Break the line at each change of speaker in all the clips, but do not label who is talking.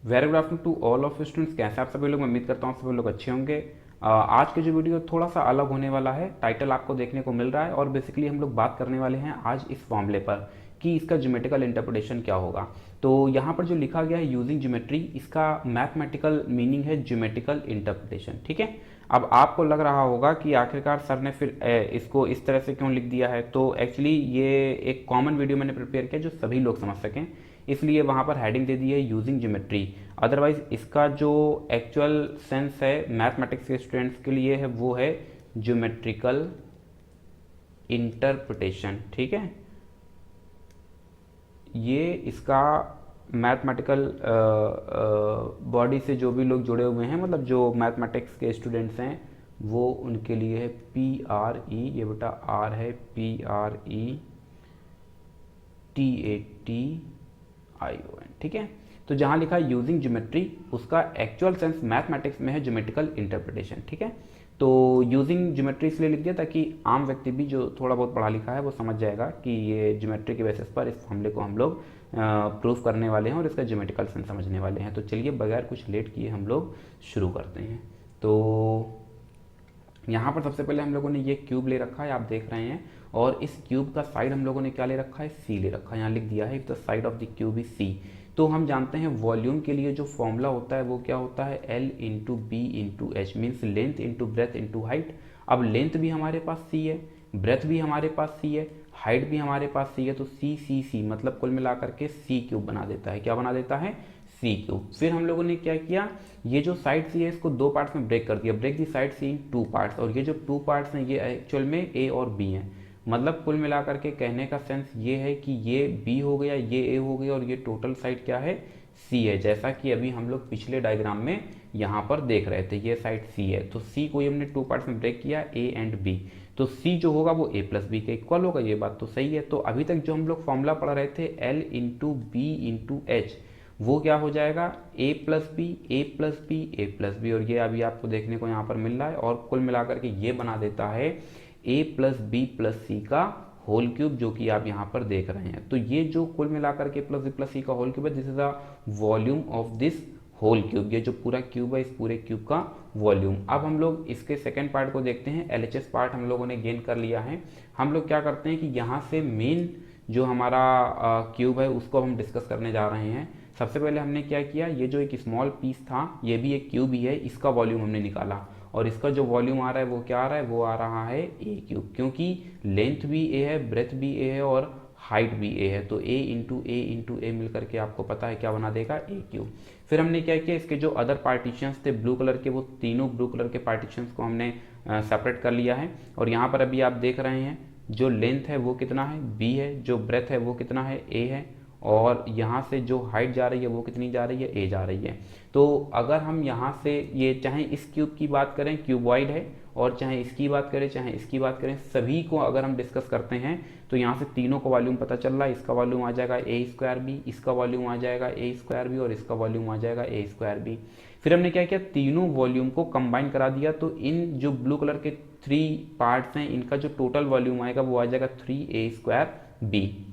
Very good afternoon to all of students. कैसे आप सभी लोग? मैं उम्मीद करता हूँ सभी लोग अच्छे होंगे। आज के जो वीडियो थोड़ा सा अलग होने वाला है, टाइटल आपको देखने को मिल रहा है और बेसिकली हम लोग बात करने वाले हैं आज इस फॉर्मूले पर कि इसका ज्योमेट्रिकल इंटरप्रिटेशन क्या होगा। तो यहाँ पर जो लिखा गया है यूजिंग ज्योमेट्री, इसका मैथमेटिकल मीनिंग है ज्योमेट्रिकल इंटरप्रिटेशन। ठीक है। अब आपको लग रहा होगा कि आखिरकार सर ने फिर इसको इस तरह से क्यों लिख दिया है। तो एक्चुअली ये एक कॉमन वीडियो मैंने प्रिपेयर किया जो सभी लोग समझ सकें, इसलिए वहाँ पर हेडिंग दे दी है यूजिंग ज्योमेट्री। अदरवाइज इसका जो एक्चुअल सेंस है मैथमेटिक्स के स्टूडेंट्स के लिए है वो है ज्योमेट्रिकल इंटरप्रिटेशन। ठीक है, ये इसका मैथमेटिकल बॉडी से जो भी लोग जुड़े हुए हैं, मतलब जो मैथमेटिक्स के स्टूडेंट्स हैं, वो उनके लिए है PRE। ये बेटा आर है, PRETATION। ठीक है। तो जहां लिखा है यूजिंग ज्योमेट्री, उसका एक्चुअल सेंस मैथमेटिक्स में है ज्योमेट्रिकल इंटरप्रिटेशन। ठीक है। तो यूजिंग ज्योमेट्री इसलिए लिख दिया ताकि आम व्यक्ति भी जो थोड़ा बहुत पढ़ा लिखा है वो समझ जाएगा कि ये ज्योमेट्री के बेसिस पर इस फॉर्मूले को हम लोग प्रूफ करने वाले हैं और इसका ज्योमेट्रिकल सेंस समझने वाले हैं। तो चलिए बगैर कुछ लेट किए हम लोग शुरू करते हैं। तो यहाँ पर सबसे पहले हम लोगों ने ये क्यूब ले रखा है, आप देख रहे हैं, और इस क्यूब का साइड हम लोगों ने क्या ले रखा है? सी ले रखा है। यहाँ लिख दिया है the side of the cube is c. तो हम जानते हैं वॉल्यूम के लिए जो फॉर्मूला होता है वो क्या होता है? L into b into h, means length into breadth into height. अब लेंथ भी हमारे पास सी है, ब्रेथ भी हमारे पास सी है, हाइट भी हमारे पास सी है, तो सी सी सी मतलब कुल मिलाकर के सी क्यूब बना देता है। क्या बना देता है? सी क्यूब। फिर हम लोगों ने क्या किया, ये जो साइड सी है इसको दो पार्ट्स में ब्रेक कर दिया, break the side c in two parts. और ये जो टू पार्ट्स हैं ये एक्चुअल में ए और बी हैं। मतलब कुल मिलाकर के कहने का सेंस ये है कि ये बी हो गया, ये ए हो गया, और ये टोटल साइड क्या है? सी है। जैसा कि अभी हम लोग पिछले डायग्राम में यहाँ पर देख रहे थे, ये साइड सी है, तो सी को हमने टू पार्ट्स में ब्रेक किया, ए एंड बी। तो सी जो होगा वो ए प्लस बी के इक्वल होगा। ये बात तो सही है। तो अभी तक जो हम लोग फॉर्मूला पढ़ रहे थे L into b into h, वो क्या हो जाएगा? A plus b, a plus b, a plus b, और ये अभी आपको देखने को यहाँ पर मिल रहा है। और कुल मिलाकर के ये बना देता है ए प्लस बी प्लस सी का होल क्यूब, जो कि आप यहाँ पर देख रहे हैं। तो ये जो कुल मिलाकर के प्लस बी प्लस सी का होल क्यूब है, this is the volume of this whole cube. ये जो पूरा क्यूब है, इस पूरे क्यूब का वॉल्यूम। अब हम लोग इसके सेकेंड पार्ट को देखते हैं। LHS पार्ट हम लोगों ने गेन कर लिया है। हम लोग क्या करते हैं कि यहाँ से मेन जो हमारा क्यूब है उसको हम डिस्कस करने जा रहे हैं। सबसे पहले हमने क्या किया, ये जो एक स्मॉल पीस था, ये भी एक क्यूब ही है, इसका वॉल्यूम हमने निकाला। और इसका जो वॉल्यूम आ रहा है वो क्या आ रहा है? वो आ रहा है ए क्यूब, क्योंकि लेंथ भी ए है, ब्रेथ भी ए है और हाइट भी ए है। तो ए इंटू ए मिलकर के आपको पता है क्या बना देगा? ए क्यूब। फिर हमने क्या किया, इसके जो अदर पार्टीशंस थे ब्लू कलर के, वो तीनों ब्लू कलर के पार्टीशंस को हमने सेपरेट कर लिया है। और यहाँ पर अभी आप देख रहे हैं जो लेंथ है वो कितना है? बी है। जो ब्रेथ है वो कितना है? ए है। और यहाँ से जो हाइट जा रही है वो कितनी जा रही है? ए जा रही है। तो अगर हम यहाँ से ये चाहे इस क्यूब की बात करें, क्यूबॉइड है, और चाहे इसकी बात करें चाहे इसकी बात करें, सभी को अगर हम डिस्कस करते हैं तो यहाँ से तीनों का वॉल्यूम पता चल रहा है। इसका वॉल्यूम आ जाएगा ए स्क्वायर बी, इसका वॉल्यूम आ जाएगा ए स्क्वायर बी, और इसका वॉल्यूम आ जाएगा ए स्क्वायर बी। फिर हमने क्या किया, तीनों वॉल्यूम को कंबाइन करा दिया। तो इन जो ब्लू कलर के थ्री पार्ट्स हैं, इनका जो टोटल वॉल्यूम आएगा वो आ जाएगा 3a स्क्वायर बी।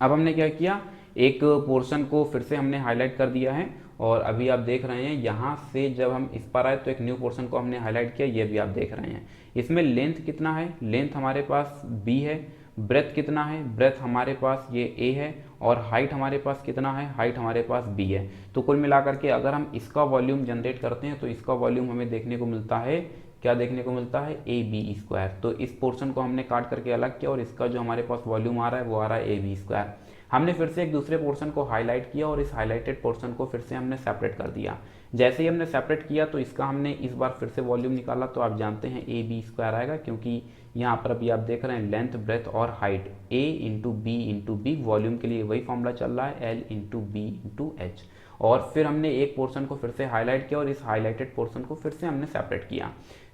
अब हमने क्या किया, एक पोर्शन को फिर से हमने हाईलाइट कर दिया है। और अभी आप देख रहे हैं यहाँ से जब हम इस पर आए तो एक न्यू पोर्शन को हमने हाईलाइट किया, ये भी आप देख रहे हैं। इसमें लेंथ कितना है? लेंथ हमारे पास b है। ब्रेथ कितना है? ब्रेथ हमारे पास ये a है। और हाइट हमारे पास कितना है? हाइट हमारे पास b है। तो कुल मिलाकर के अगर हम इसका वॉल्यूम जनरेट करते हैं तो इसका वॉल्यूम हमें देखने को मिलता है, क्या देखने को मिलता है? A b square. तो इस पोर्शन को हमने काट करके अलग किया और इसका जो हमारे पास वॉल्यूम आ रहा है वो आ रहा है ए बी स्क्वायर। हमने फिर से एक दूसरे पोर्शन को हाईलाइट किया और इस हाईलाइटेड पोर्शन को फिर से हमने सेपरेट कर दिया। जैसे ही हमने सेपरेट किया तो इसका हमने इस बार फिर से वॉल्यूम निकाला, तो आप जानते हैं ए बी स्क्वायर आएगा, क्योंकि यहाँ पर अभी आप देख रहे हैं लेंथ ब्रेथ और height, a into b. Volume के लिए वही फॉर्मूला चल रहा है, l into b into h. और फिर हमने एक पोर्शन को फिर से हाईलाइट किया और इस हाईलाइटेड पोर्शन को फिर से हमने सेपरेट किया।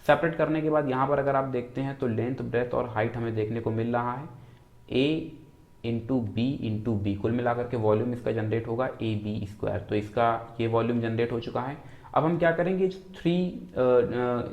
सेपरेट करने के बाद यहाँ पर अगर आप देखते हैं तो लेंथ ब्रेथ और हाइट हमें देखने को मिल रहा है, ए इंटू बी। कुल मिलाकर के वॉल्यूम इसका जनरेट होगा ए बी स्क्वायर। तो इसका ये वॉल्यूम जनरेट हो चुका है। अब हम क्या करेंगे, जो थ्री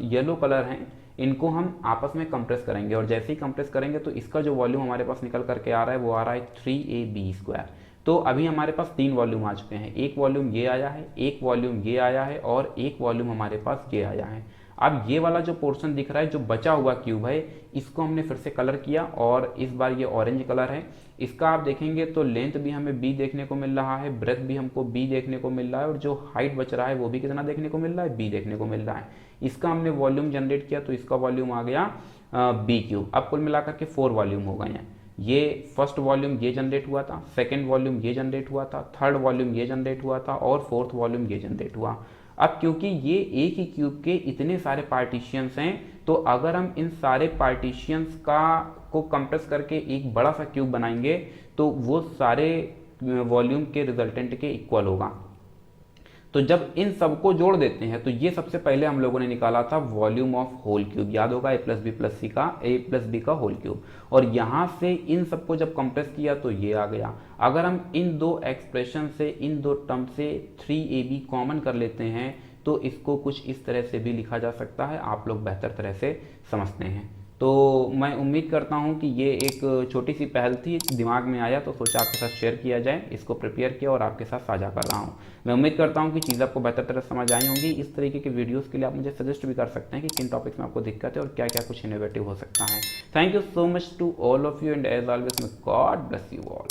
येलो कलर हैं इनको हम आपस में कंप्रेस करेंगे, और जैसे ही कंप्रेस करेंगे तो इसका जो वॉल्यूम हमारे पास निकल करके आ रहा है वो आ रहा है 3ab स्क्वायर। तो अभी हमारे पास 3 वॉल्यूम आ चुके हैं, एक वॉल्यूम ये आया है, एक वॉल्यूम ये आया है और एक वॉल्यूम हमारे पास ये आया है। अब ये वाला जो पोर्शन दिख रहा है, जो बचा हुआ क्यूब है, इसको हमने फिर से कलर किया और इस बार ये ऑरेंज कलर है। इसका आप देखेंगे तो लेंथ भी हमें b देखने को मिल रहा है, ब्रेथ भी हमको b देखने को मिल रहा है और जो हाइट बच रहा है वो भी कितना देखने को मिल रहा है, b देखने को मिल रहा है। इसका हमने वॉल्यूम जनरेट किया तो इसका वॉल्यूम आ गया b क्यूब। अब कुल मिलाकर के 4 वॉल्यूम हो गए हैं। ये फर्स्ट वॉल्यूम ये जनरेट हुआ था, सेकेंड वॉल्यूम ये जनरेट हुआ था, थर्ड वॉल्यूम ये जनरेट हुआ था और फोर्थ वॉल्यूम ये जनरेट हुआ। अब क्योंकि ये एक ही क्यूब के इतने सारे पार्टीशियंस हैं, तो अगर हम इन सारे पार्टीशियंस को कंप्रेस करके एक बड़ा सा क्यूब बनाएंगे तो वो सारे वॉल्यूम के रिजल्टेंट के इक्वल होगा। तो जब इन सबको जोड़ देते हैं तो ये सबसे पहले हम लोगों ने निकाला था वॉल्यूम ऑफ होल क्यूब, याद होगा a प्लस बी का होल क्यूब। और यहाँ से इन सबको जब कंप्रेस किया तो ये आ गया। अगर हम इन दो एक्सप्रेशन से, इन दो टर्म से 3ab कॉमन कर लेते हैं तो इसको कुछ इस तरह से भी लिखा जा सकता है, आप लोग बेहतर तरह से समझते हैं। तो मैं उम्मीद करता हूं कि ये एक छोटी सी पहल थी, दिमाग में आया तो सोचा आपके साथ शेयर किया जाए, इसको प्रिपेयर किया और आपके साथ साझा कर रहा हूं। मैं उम्मीद करता हूं कि चीज़ आपको बेहतर तरह समझ आई होंगी। इस तरीके के वीडियोस के लिए आप मुझे सजेस्ट भी कर सकते हैं कि किन टॉपिक्स में आपको दिक्कत है और क्या क्या कुछ इनोवेटिव हो सकता है। Thank you so much to all of you and as always God bless you all.